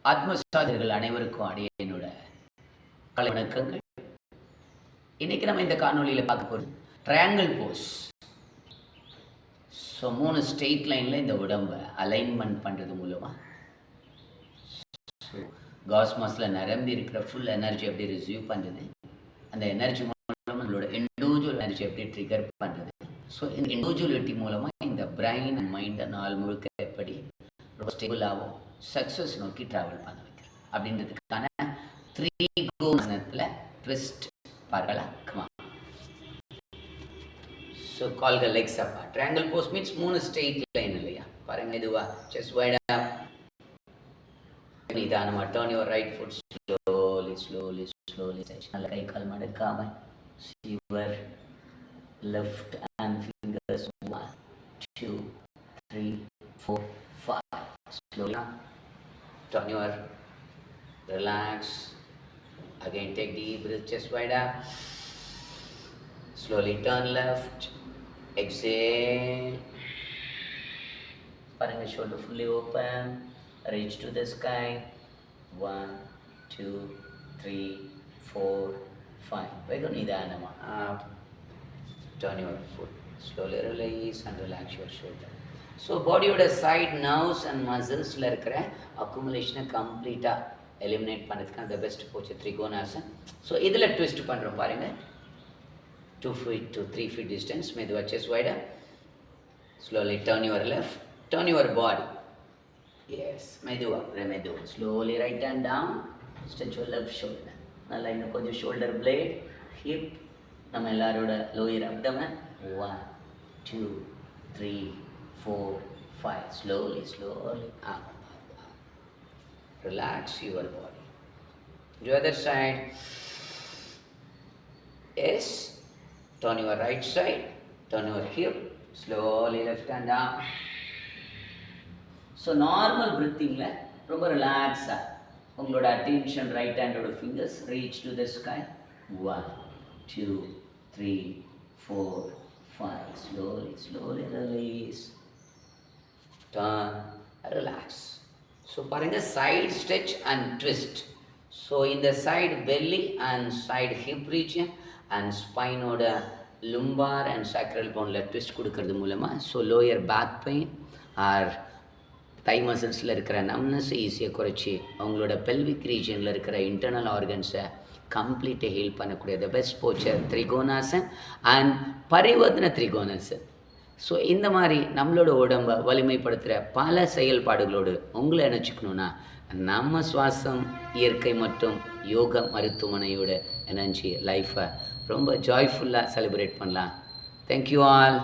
ஆத்மசாதர்கள் அனைவருக்கும் அடியேனோட கலை வணக்கங்கள். இன்னைக்கு நம்ம இந்த காணொலியில் பார்க்க போகிறது ட்ரையாங்கிள் போஸ். ஸோ 3 ஸ்ட்ரெயிட் லைனில் இந்த உடம்பை அலைன்மெண்ட் பண்ணுறது மூலமாக ஸோ காஸ்மாஸில் நிரம்பி இருக்கிற ஃபுல் எனர்ஜி எப்படி ரிசீவ் பண்ணுறது, அந்த எனர்ஜி மூலமாக நம்மளோட இண்டிவிஜுவல் எனர்ஜி எப்படி ட்ரிகர் பண்ணுறது. ஸோ இந்த இண்டிவிஜுவலிட்டி மூலமாக இந்த பிரெயின் அண்ட் மைண்டை நாள் முழுக்க எப்படி ரொம்ப ஸ்டேபிளாகவும் சக்ஸஸ் நோக்கி ட்ராவல் பண்ண வைக்கிறோம் அப்படின்றதுக்கான 3 கோணத்தில் ட்விஸ்ட் பார்க்கலாம். ஸோ கால்கள் லெக்ஸ் அப்பா. Triangle pose means 3 straight line இல்லையா? பாருங்க, இதுவா செஸ்ட் வைட் அப், நிதானமா turn your right foot slowly slowly slowly, நல்ல கை கால் மடக்காம your left hand fingers 1 2 3 4 5. Slowly turn your, relax, again take deep breath, chest wide up, slowly turn left, exhale, paranga shoulder fully open, reach to the sky, 1 2 3 4 5. Vega nidanama up, turn your foot, slowly release and relax your shoulder. So பாடியோட side nerves and மசில்ஸில் இருக்கிற அக்குமுலேஷனை கம்ப்ளீட்டாக eliminate பண்ணுறதுக்கு அந்த best போச்சு த்ரிகோணாசன். So இதில் twist பண்ணுறோம் பாருங்கள். 2 feet to 3 feet distance, மெதுவாக செஸ்ட் வைடா, slowly turn your left, turn your body, yes மெதுவாக slowly right hand down, stretch your left shoulder, நல்லா இன்னும் கொஞ்சம் ஷோல்டர் பிளேட், ஹிப், நம்ம எல்லாரோட lower abdomen, 1 2 3 4 5. Slowly up. Relax your body. The other side. Yes. Turn your right side. Turn your hip. Slowly left hand down. So normal breathing la ரொம்ப ரிலாக்ஸா உங்களோட attention right ஹேண்டோட fingers reach to the sky. 1 2 3 4 5. Slowly release. Turn, relax. So பாருங்க, side stretch and twist. So in the side belly and side hip region and spine oda lumbar and sacral bone la twist கொடுக்கிறது மூலமா so lower back pain or thigh muscles ல இருக்கிற numbness ஈஸியாக குறைச்சி அவங்களோட pelvic region ல இருக்கிற internal organs கம்ப்ளீட்டாக ஹீல் பண்ணக்கூடிய the best posture த்ரிகோணாசன் and பரிவர்த்தன த்ரிகோணாசன். ஸோ இந்த மாதிரி நம்மளோட உடம்பை வலிமைப்படுத்துகிற பல செயல்பாடுகளோடு உங்களை நினச்சிக்கணுன்னா நம்ம சுவாசம், இயற்கை மற்றும் யோகா மருத்துவமனையோட எனர்ஜி லைஃப்பை ரொம்ப ஜாய்ஃபுல்லாக செலிப்ரேட் பண்ணலாம். Thank you all.